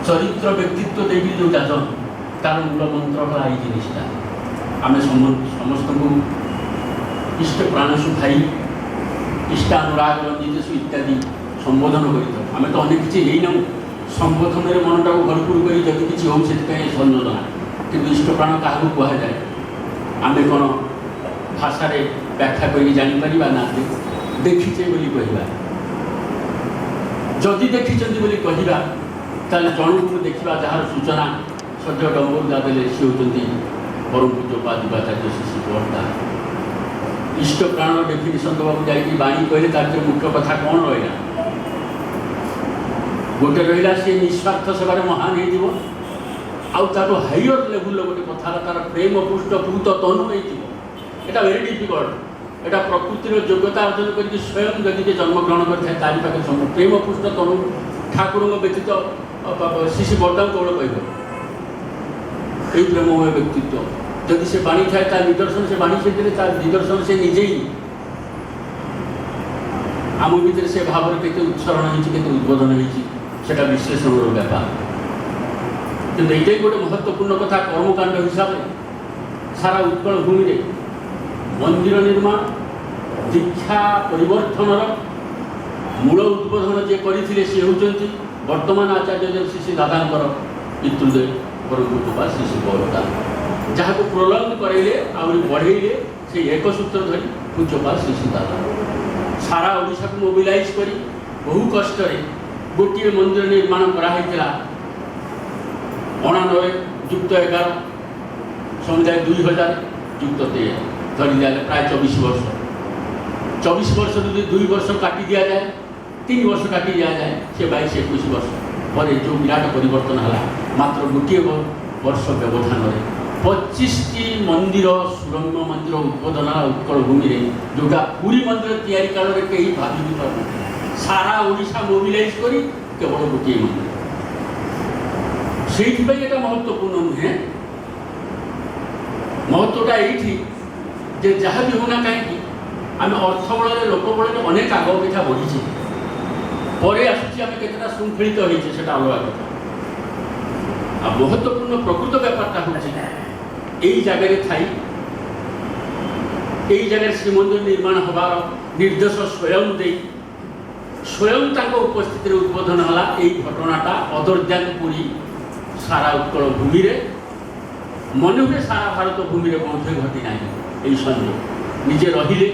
चरित्र व्यक्तित्व देवी जो जाजन तार मूल मंत्र है ये जिनिसटा आम समस्त को इष्ट प्राणसु भाई इष्टानुराग रंजितेशु इत्यादि संबोधन करें तो अनेक किसी ना संबोधन में मनटा को भरपूर कर जब किसी हो संयोजना कि इष्ट प्राण क्या कहुए आम कौन भाषा व्याख्या कर जापर ना देखीचे कहवा जदि देखी कहवा जन को देखा जार सूचना सद्य डम्बरुदा देले सी होती परम पूज्य पादुकाचार्य शिशु बर्ता इष्ट प्राण डेफिनेसन देवाक जाकि बाणी कहले तार मुख्य कथा कौन रहा गोटे रहा सी निस्वार्थ सेवार महान हो हायर लेवल गोटे कथा तार प्रेम पुष्ट पूत तनु होता वेरी डिफिकल्ट एटा प्रकृतिर योग्यता अर्जन करके स्वयं जदि जन्म ग्रहण करता तारी पाखे सब प्रेम पुष्ट तनु ठाकुर व्यतीत शिशु बर्ता कौन कह प्रेममय व्यक्तित्व जदि से बाणी थाए तार निदर्शन से बाणी से देते तार निदर्शन से निजे ही आम भर से भाव में केते उत्सरण होती उद्बोधन होता विश्लेषण व्यापार कि ये गोटे महत्वपूर्ण कथा कर्मकांड हिसाब से सारा उत्कल भूमि में मंदिर निर्माण दीक्षा परिवर्तन मूल उद्बोधन जे करते सी होती वर्तमान आचार्य श्री दादांकर पितृदेव परम शिशु बरदा जहाँ को प्रोलंग करेले आहरी बढ़ेले से एक सूत्र धरी पूज्यपाल शिशु दादा सारा ओडिशा को मोबिलाइज कर बहु कष्ट गोटे मंदिर निर्माण कराई 99 युक्त 11 समुदाय 2000 युक्त 13 धरी दिया प्राय 24 वर्ष 24 वर्ष 2 वर्ष काटी दि जाए 3 वर्ष काटी दि जाए से 22-21 वर्ष पर जो विराट परिवर्तन है मात्र गोटे वर्ष व्यवधान 25टी मंदिर सुरंग मंदिर उद्बोधन उत्कल भूमि में जोटा पूरी मंदिर तैयारी काल में कहीं भावी भी पार सारा ओडिशा मोबिलाइज कर केवल गोटे मंदिर से महत्वपूर्ण नुहे महत्वटा ये जहाँ भी होना कहीं आम अर्थ बल लोक बल अनेक आग अपेक्षा बढ़ी पर आसमें केतटा श्रृंखलित होती है अलग कथा महत्वपूर्ण प्रकृत व्यापारटा हो जगह थी यही जगह श्रीमंदिर निर्माण होबार निर्देश स्वयं उपस्थित उद्बोधन है यही घटनाटा अदर पूरी सारा उत्कल भूमि मन हुए सारा भारत भूमि में कौन घटी ना यही संयोग निजे रहिले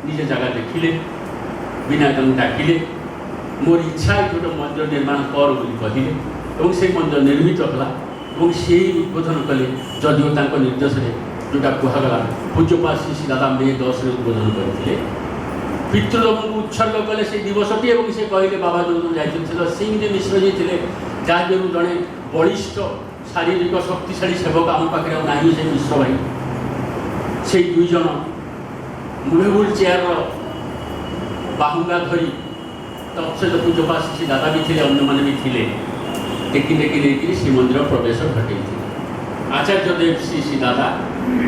निजे जगह देखिले बिना डाकिले मोर इच्छा गोटे मंदिर निर्माण कर कहले से मंदिर निर्मित है से उद्बोधन कले जदिव निर्देश जोटा कहगला पूज्यपाल श्री दादा मे 10 उद्बोधन करते पितृदेव को उत्सर्ग कले से दिवसटी और से कहले बाबा जो जाते सिंह मिश्र जी थे जहाँ जो जड़े बलिष्ठ शारीरिक शक्तिशाली सेवक आम पाखे ना से मिश्र भाई से 2 जन मुहेबुल चेयर बाहुंगा धरी तत्सत पूज्यपाल श्री दादा भी थे अन्य मैंने भी थे टेकी टेकी लेकिन श्रीमंदिर प्रवेश घटे आचार्य देव श्री दादा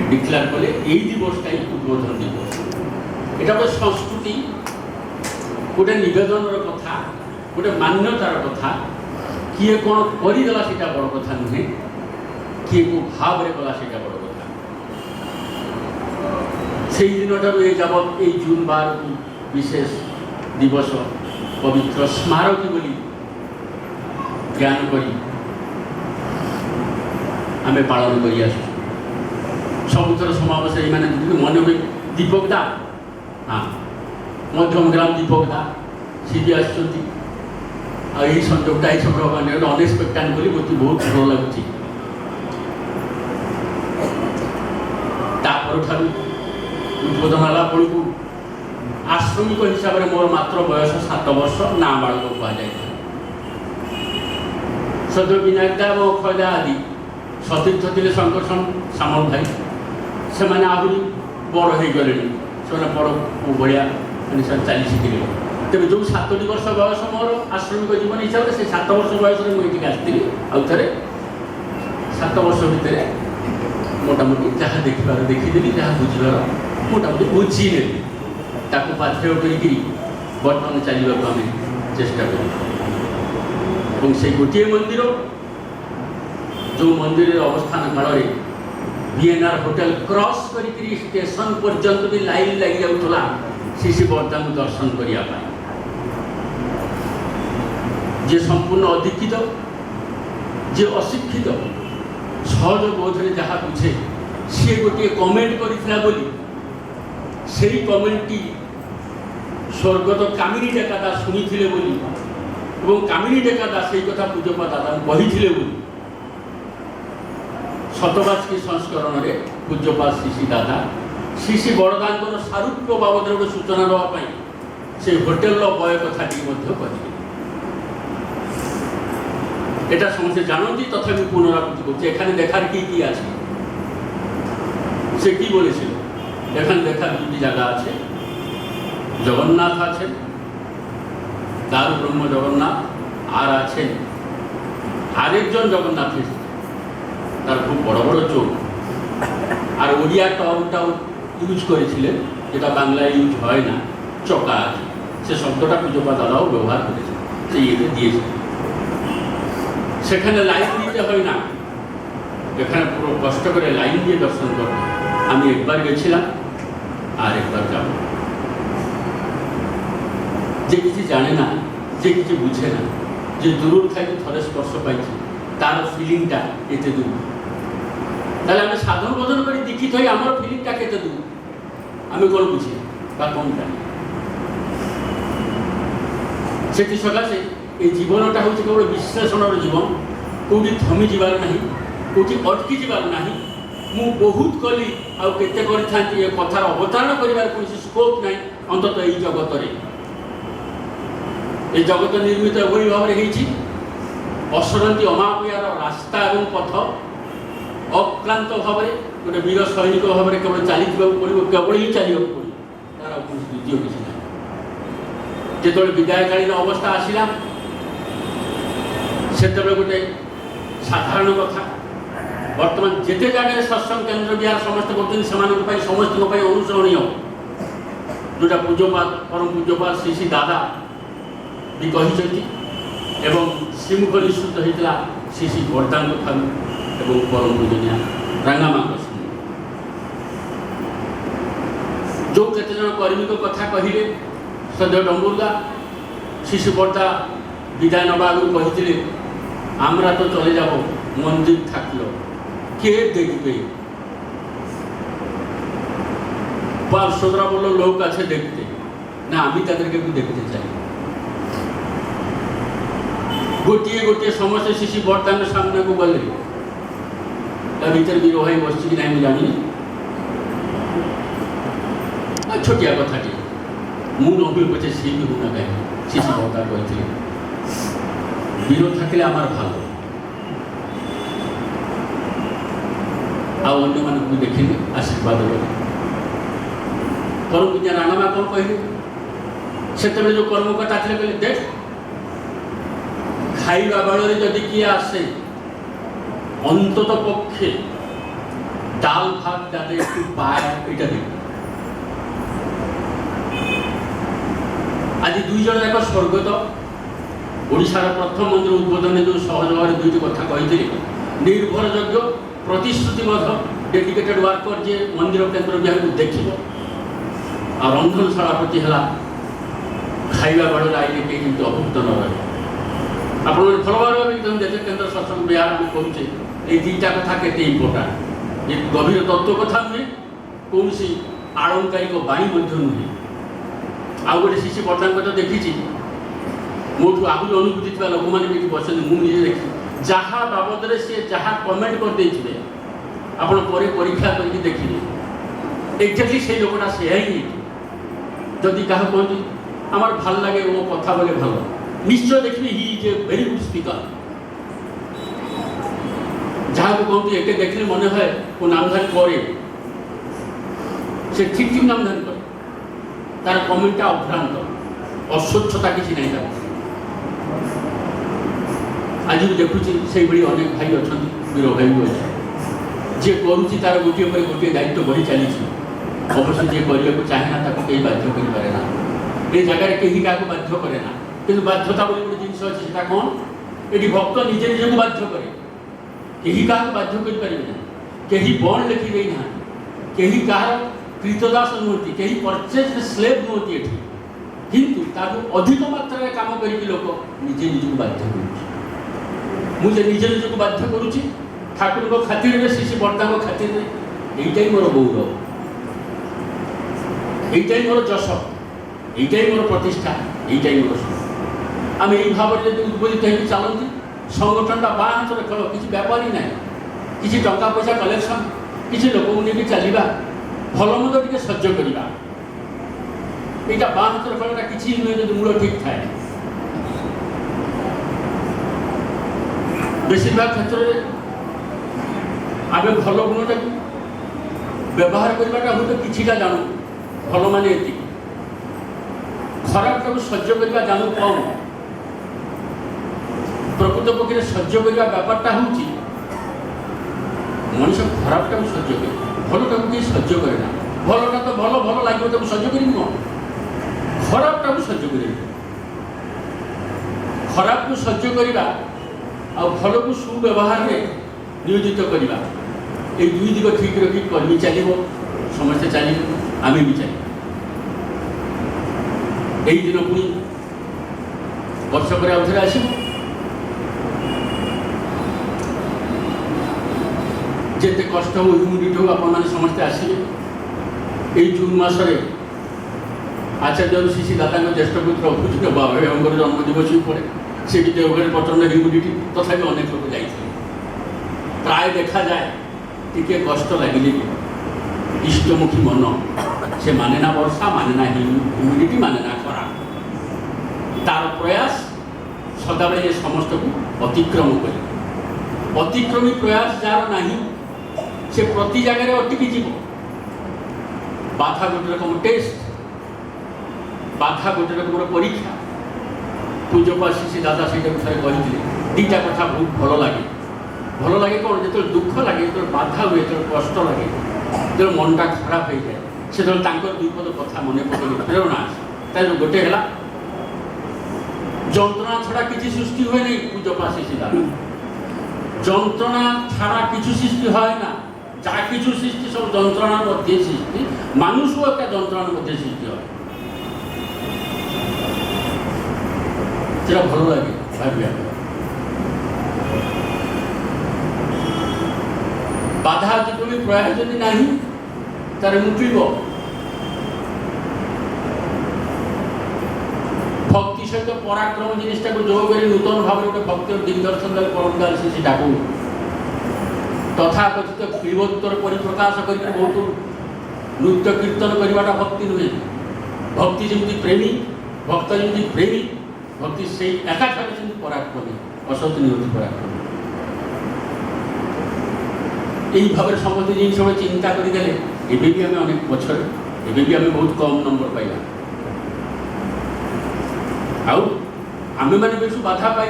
डिक्लेयर कले यही दिवसटा उद्बोधन दिवस यहाँ गोटे संस्कृति गोटे नवेदन कथा गोटे मान्यतार कथा किए कौन करदेला से बड़ कथा नुहे किए को भाव में गला से बड़ कथा से दिन ये जबत ये जून 12 को विशेष दिवस पवित्र स्मारकी बोली ज्ञान करी आम पालन कर सबुथर समावेश ये मन हुए दीपक दा हाँ मध्यम ग्राम दीपक दा सी भी आई संयोगटा ये सब गोटे अनएक्सपेक्टेड बोली मत बहुत भल लगुच उद्बोधन है बेलू आश्रमिक हिसाब से मोर मात्र बयस 7 वर्ष नाबालक कहुए सद्य विनायक दा और अक्षय दा आदि सतीर्थ थे शंकर सामल भाई से मैंने आहरी बड़ हो गले से बड़ भाया चली शिखिले तेज जो 7टी वर्ष बयस मोर आश्रमिक जीवन हिसाब से 7 वर्ष बयस मुझे आसती आउ थे 7 वर्ष भितर मोटामोटी जहाँ देखिबार देखीदेली जहाँ बुझार मोटामोटी बुझीने ताको पाथेय कर बर्तमान चलने आम चेष्टा कर से गोटे मंदिर जो मंदिर अवस्थान काल में VNR होटल क्रॉस करी स्टेशन पर्यंत भी लाइन लगी जाऊला शिशि बर्दा को दर्शन करने जे संपूर्ण अशिक्षित जे अशिक्षित सहज बोधरे जहाँ बुझे सी गोटे कमेंट करथिला बोली सेही कमेंटटी स्वर्गत कामिनी डेका दास शुणी बोली और कामिनी डेका दास यही कथा पूज्यपा दादा कही बोली शतवार्षिकी संस्करण में पूज्यपा शिशि दादा शिशि बड़दांकर सारूप्य बाबद गोटे सूचना देवाई से होटेल बय कथा कही এটা সমস্ত জানতি তথাপি পুনরাবৃত্তি করছে এখানে দেখার কি কি আছে সে কি বলেছিল এখানে দেখার দুটি জায়গা আছে জগন্নাথ আছেন দারু ব্রহ্ম জগন্নাথ আর আছেন আরেকজন জগন্নাথ তার খুব বড় বড় চোখ আর ওড়িয়া টার্মটাও ইউজ করেছিলেন যেটা বাংলায় ইউজ হয় না চকা আছে সে শব্দটা পূজ্যপা দাদাও ব্যবহার করেছে সেই ইয়েতে দিয়েছে সেখানে লাইন দিতে হয় না এখানে পুরো কষ্ট করে লাইন দিয়ে দর্শন করতে আমি একবার গেছিলাম আর একবার যাব যে কিছু জানে না যে কিছু বুঝে না যে দূর থেকে থরে স্পর্শ পাইছে তার ফিলিংটা এতে দূর তাহলে আমি সাধন বোধন করে দীক্ষিত হই আমার ফিলিংটা কেটে দূর আমি কোন বুঝি বা কোন জানি সেটি সকাশে এই জীবনটা হচ্ছে কেবল বিশ্লেষণর জীবন কোটি থমি যাবার না কোটি অটকি যাবার না মু বহুত কলি আতে করে থাকি এ কথার অবতারণ করার কোন স্কোপ নাই অন্তত এই জগতরে এই জগত নির্মিত এভাবে ভাবে হয়েছি অসরন্তি অমাপয়ার রাস্তা এবং পথ অক্লান্ত ভাবে গোটে বীর সৈনিক ভাবে কেবল চালি পড়ব কেবল হি চালিବାକୁ পড়ব তার দ্বিতীয় কিছু না যেতবে বিদায়কালীন অবস্থা আসিলা সেতবে গোটে সাধারণ কথা বর্তমান যেতে জায়গায় সৎসঙ্গ কেন্দ্র বিহার সমস্ত করছেন সে সমস্ত অনুসরণীয় যেটা পূজ্যপাত পরম পূজ্যপাত শিশি দাদা ବି କହିଛନ୍ତି ଏବଂ ଶ୍ରୀମୁଖ ନିଃସୃତ ହୋଇଥିଲା ଶିଶି ବରଦାଙ୍କ ଠାରୁ ଏବଂ ପରମ ପୂଜନୀୟା ରାଙ୍ଗାମାଙ୍କ ଶୁଣି ଯେଉଁ କେତେଜଣ କର୍ମୀଙ୍କ କଥା କହିଲେ ସଦ୍ୟ ଡମ୍ବୁରୁଦା শিশু বর্দা বিদায় নেওয়া আগে কহিলে আমরা তো চলে যাব মন্দির থাকলো কে দেখবে পার্শ্বদরা বললো লোক আছে দেখতে না আমি তাদেরকে একটু দেখতে চাই গোটিয়ে গোটিয়ে সমস্ত শিশু বর্দাঙ্গ সামনাকু গলে তা ভিতরে বীর ভাই বসছি কি না আমি জানি ছোটিয়া কথাটি মু নবীর পছে সে বি হুনা গাই শিশু বর্দা কইছিলেন বীর থাকলে আমার ভালো ଆଉ ଅନ୍ୟମାନଙ୍କୁ ଦେଖିଲେ ଆଶୀର୍ବାଦ କଲେ ପରମ ରାଣାମା କ'ଣ କହିଲେ ସେତେବେଳେ ଯେଉଁ କର୍ମକର୍ତ୍ତା ଥିଲେ କହିଲେ ଦେଖ ଖାଇବା ବେଳରେ ଯଦି କିଏ ଆସେ ଅନ୍ତତ ପକ୍ଷେ ডাল ভাত যাতে একটু পায় এটা দেখবে আজ দুইজন যাক স্বর্গত ওড়িশার প্রথম মন্দির উদ্বোধনে যে সহজ ভাবে দুইটি কথা কইଥିଲେ নির্ভরযোগ্য प्रतिश्रुतिबद्ध डेडिकेटेड वर्कर जे मंदिर केन्द्र विहार को देखिब आ रंधनशाला प्रति है खाଇବା बेल आइले कहीं अभुक्त न रहे आप भल भाव देते केन्द्र सत्संग विहार आम कहे ये दुईटा कथा के इम्पोर्टाट ये गभीर तत्व कथा नुहे कौन सी आलंकारिक बाणी नुहे आउ गोटे शिशु बर्दा तो देखी मोठू आहरी अनुभूति लोक मैंने बस मुझे देखी जहाँ बाबद सी जहाँ कमेंट कर देते आपण परीक्षा करके देखिए एक्जाक्टली से लोकटा से ही जदि क्या कहते आम भल लगे वो कथा बोले भल निश्चय देखिए he is a very good speaker जहाँ को कहते एक देखने मन है वो नामधान करे से ठीक ठीक नामधान करे तार कमेंटा अभ्रांत अस्वच्छता किसी नहीं था आज भी देखुची से अनेक भाई अच्छा वीर भाई भी अच्छे जी करुच्ची तार गोटे पर गोटे दायित्व बढ़ी चली अवश्य जी करने को चाहे ना कहीं बाध्य करें ना ये जगह कहीं क्या बाध्य करे ना कि बाध्यता बोली गोटे जिन अच्छे कौन ये भक्त निजे निजे को बाध्य करे केही काहा बाध्य कर पारिबे ना, केही बॉन्ड लिखि देई ना, केही काहा कृतदास नुहति, केही परचेज स्लेव नुहति एठी, किंतु ताकू अधिक मात्रा काम करिक लोक निजे निजको बाध्य करूछि। मुझे निजे निजको बाध्य करूछि ठाकुर को खातिर रे शिशि बर्ता को खातिर रे, एइटाई मोर गौरव, एइटाई मोर जश, एइटाई मोर प्रतिष्ठा, एइटाई मोर सुख। आम यही भाव में उद्बोधित होकर चलती संगठनटा बाँ हाथ खेल, किसी व्यापारी ना, किसी टंका पैसा कलेक्शन, किसी लोक नहीं चलवा, भल मंद टे सह्य करवा, यहाँ बाँ हाथ खेलटा किसी नुहे जो मूल ठीक थाए। बेसिभाग क्षेत्र में आम भल गुणटा व्यवहार करवाटा हूँ तो किसीटा जानू, भल मान ये खराबटा को सह्य करवा जानू कम। प्रकृत पक्षे सह्य करवा व्यापारटा हूँ मनीष खराबटा को सह्य करे, भलटा को किसी सह्य करे ना। भलटा तो भल भल लगे तो सह्य कर खराबटा को सह्य कर, खराब को सह्य करवा आ भल को सुव्यवहार में नियोजित करवा, ये दुई दिग ठीक रखी कर्मी चलो, समस्ते चलो, आम भी चल। यही दिन पुणी वर्षक आउे आस जिते कष्ट हो ह्यूमिडिटी हो आप समस्ते आसवे। यही जून मसरे आचार्य ऋषि दादा ज्येष्ठ पुत्र पूज्य बाबा जन्मदिवस भी पड़े, से भी देवगढ़ प्रचंड ह्यूमिडिटी, तथा अनेक लोग जाते प्राय देखा जाए टिके कष्ट लगे भी इष्टमुखी मन से माने ना वर्षा, माने ना ह्यूमिडिटी, माने ना खरा। तार प्रयास सदाबले समस्त को अतिक्रम कर, अतिक्रमी प्रयास जार नहीं से प्रति जगह अटकी जीव। बाधा गोटे रकम टेस्ट, बाधा गोटे रकम परीक्षा। पूज्यपाल श्री दादा से कहते दीटा कथा बहुत भल लगे। भल लगे कौन जो दुख लगे, जो बाधा हुए, जो कष्ट लगे, जो मनटा खराब हो जाए, से दुई पद कथा मन पकड़ प्रेरणा आसे। गोटे है जंत्रणा छड़ा किसी सृष्टि हुए नहीं। पूज्यपाल श्री दादा जंत्रणा छड़ा किसी सृष्टि है ना, जा किसी सृष्टि सब जंत्रणा मध्य सृष्टि, मानुष एक जंत्रणा मध्य सृष्टि है। भल लगे भाविया बाधा अतिक्रमी प्रयास जदि नहीं तार मुटिब। भक्ति सहित पराक्रम जिनिसटा को जोग कर नूतन भाव में गोटे भक्ति दिग्दर्शन परमदार से डाकू तथा कथित क्लीबोत्तर परिप्रकाश कर बहुत नृत्य कीर्तन करवाटा भक्ति नुहे। भक्ति जमी प्रेमी, भक्त जमी प्रेमी, भक्ति से एकाठार पराक्रमी, असत निहति पराक्रमी। यही भाव में समस्त जिन चिंता करदे एवं भी आम अनेक पछर, एवं भी आम बहुत कम नंबर पाइबा। आमे माने बेसी बाधा पाई,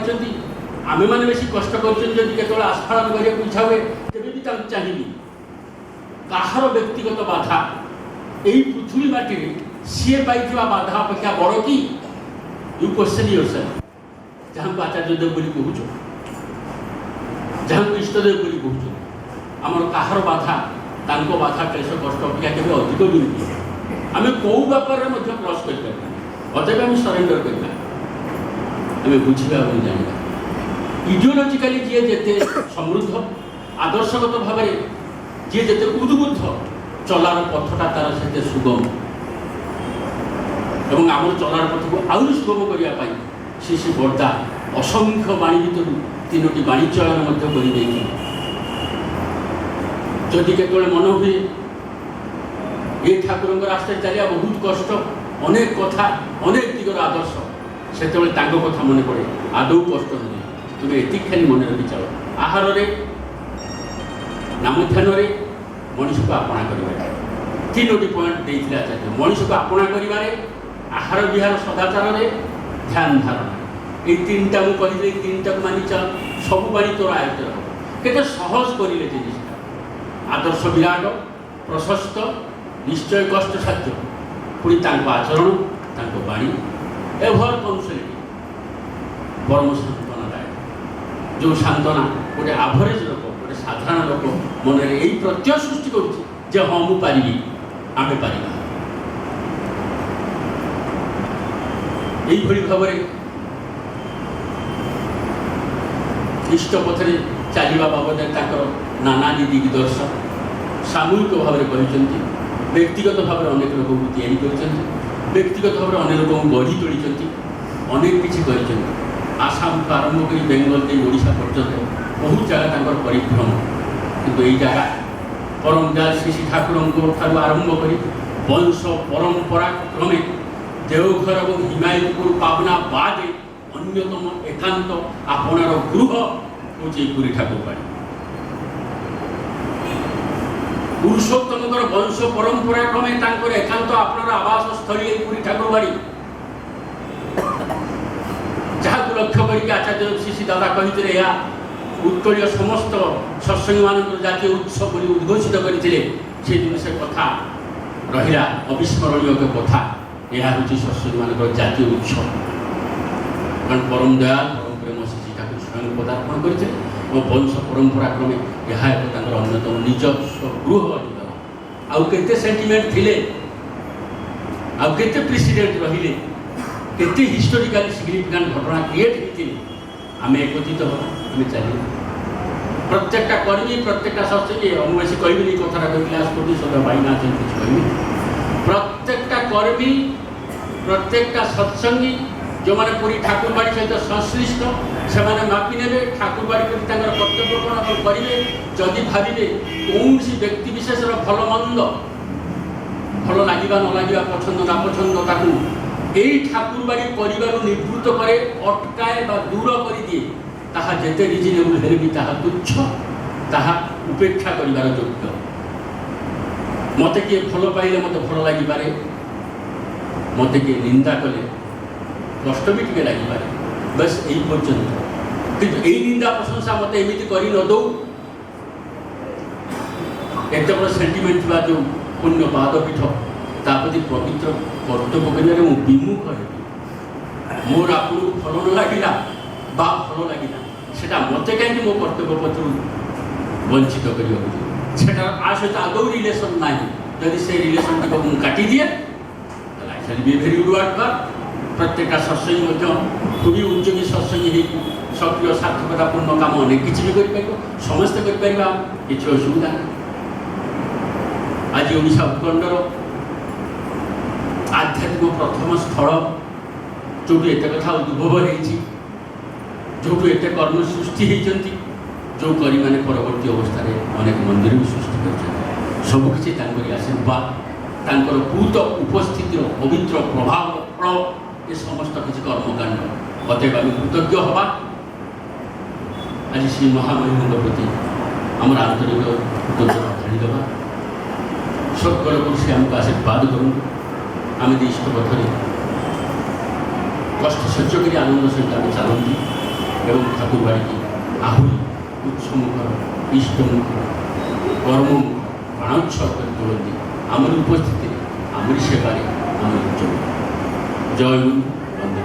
आमे माने बेसी कष्ट कर आस्फालन करने इच्छा हुए तेज भी चाहिए कहार व्यक्तिगत बाधा यही पृथ्वी माटी सी पाई बाधा अपेक्षा बड़ कि यू क्वेश्चन योरसेल्फ। जहाँ को आचार्य देव बोली कहूच, जहाँ को इष्टदेव बोली कहूच, आमर कहार बाधा तांको बाधा क्लेश कष्ट अपेक्षा केवल अधिक दूर आम कौ व्यापार में क्रस कर अतएव आम सरेंडर करवा, आम बुझा जाना। इडियोलोजिकाली जी जिते समृद्ध आदर्शगत भाव में जी जिते उद्बुद्ध चलार पथटा तार से सुगम एवं आम चलार पथ को आहरी सुगम करने श्री श्री बर्दा असंख्य बाणी भर तीनो बाणी चयन जदि के मन हुए ये ठाकुर रास्ते चलिया बहुत कष्ट, अनेक कथा, अनेक दिगर आदर्श से कथा मन पड़े आदौ कष्ट नुहे। तुम्हें एति खाली मन रखी चल आहार नाम ध्यान मनीष को आपणा कर तीनो पॉइंट देते आचार्य। मनीष को आपणा कर आहार विहार सदाचार ध्यान धारणा ये तीनटा मुझे तीनटा को मानि चल सब बाणी तोर आयत्त के सहज करें जिनिसटा आदर्श विराट प्रशस्त निश्चय कष्ट साध्य पुणी आचरण बाणी एभर कौशलिटी परम सांत्वनादायक जो सांत्वना गोटे आवरेज लोक गोटे गोटे साधारण लोक मन में यही प्रत्यय सृष्टि करुँचे हाँ मु पारि आमे पारिबा यही भाव में इष्ट पथरे चलवा बाबद नाना दिग्दर्श सामूहिक भाव में कहते व्यक्तिगत भाव में अनेक लोक या व्यक्तिगत भाव में अनेक लोक गढ़ी तोली अनेक किसी कर आसाम को आरंभ कर बेंगल दे ओडिशा पर्यटन बहुत जगह परिभ्रम किंतु यही जगह परम दयाल श्री श्री ठाकुर आरंभ कर वंश परंपरा क्रमे देवघर और हिमायतपुर पावना बादे अन्यतम एकांत आपणार गृह हूँ पुरी ठाकुरबाड़ी पुरुषोत्तम वंश परंपरा क्रमे एकांत आपणार आवास स्थली पुरी ठाकुरबाड़ी जहाँ लक्ष्य कर आचार्य श्री दादा कही उत्कल समस्त सत्संगी मान जातीय उत्सव बोली उद्घोषित करते दिन से कथा रहा अविस्मरणीय कथा यह हूँ सत्संगी मान जातीय उत्सव कारण परम दयाल परम प्रेम श्री ठाकुर स्वयं पदार्पण करते वंश परंपरा क्रमे यह एक अन्यतम निजस्व गृह आउ केते सेंटिमेंट थिले आउ केते प्रेसिडेंट रहिले केते हिस्टोरिकल सिग्निफिकेंट घटना क्रिएट होती आम एकत्रित हमें चलिए प्रत्येक कर्मी प्रत्येक सत्संगी मुझे कहबी कथा क्लास कर सदा भाईना कुछ कहबी प्रत्येक कर्मी प्रत्येक सत्संगी जो मैंने पूरी ठाकुरबाड़ी सहित संश्लिष्ट से मापी ने ठाकुरबाड़ी प्रति कर्तव्य कौन करेंगे जदि भावे कौन सी व्यक्ति विशेष भल मंद भल लगे न लगे पसंद नापसंद ताकू यही ठाकुरबाड़ी परिवार निवृत्त करे अटकाए दूर कर दिए ताहा जेते रिजनेबल हेले भी ताहा तुच्छ ताहा उपेक्षा करिवार योग्य मते किए भल पाइले मते भल लगी पारे मते किए निंदा कले कष्ट भी टिके लगी पारे बस यही पर्यंत किंतु यही निंदा प्रशंसा मते एमिति करी न दो एते बड़ सेंटिमेंट बा जो पुण्य पादपीठ तापति पवित्र कर्तव्य करिबारे मु विमुख हेबी मोर आपको फल न लागिला बा फल लागिला सेटा मते कहीं मो कर्तव्य पत्र वंचित करियो आ सहित आदौ रिलेसन ना जदि से रिलेसन टी को काटी दिए बी भेरी उडवाट बा प्रत्येक सत्संगी खूब उद्योगी सत्संगी सक्रिय सार्थकतापूर्ण काम अनेक किसी भी कर समस्त कर किसी असुविधा आज ओडिशा उपखंडर आध्यात्मिक प्रथम स्थल जो एत कथा उद्भव हो जो एत कर्म सृष्टि होती जो करी मैंने परवर्ती अवस्था अनेक मंदिर भी सृष्टि कर सबकि आशीर्वाद पूत उपस्थित पवित्र प्रभाव फल ये समस्त किसी कर्मकांड अतएव आम कृतज्ञ हवा आज श्री महामहिम प्रति आम आंतरिक कृतज्ञता ढाणीदे स्वर्गर से आमको आशीर्वाद करूँ आम इष्ट पथरे कष्ट सह्य कर आनंद सहित आम चलती एवं ठाकुरबाड़ी की आहरी उत्समुखर इष्टमुख कर्ममुख प्राणोत्सव कर तुलती आमरी उपस्थिति आमरी सेवार आम जय गुरु वंदे।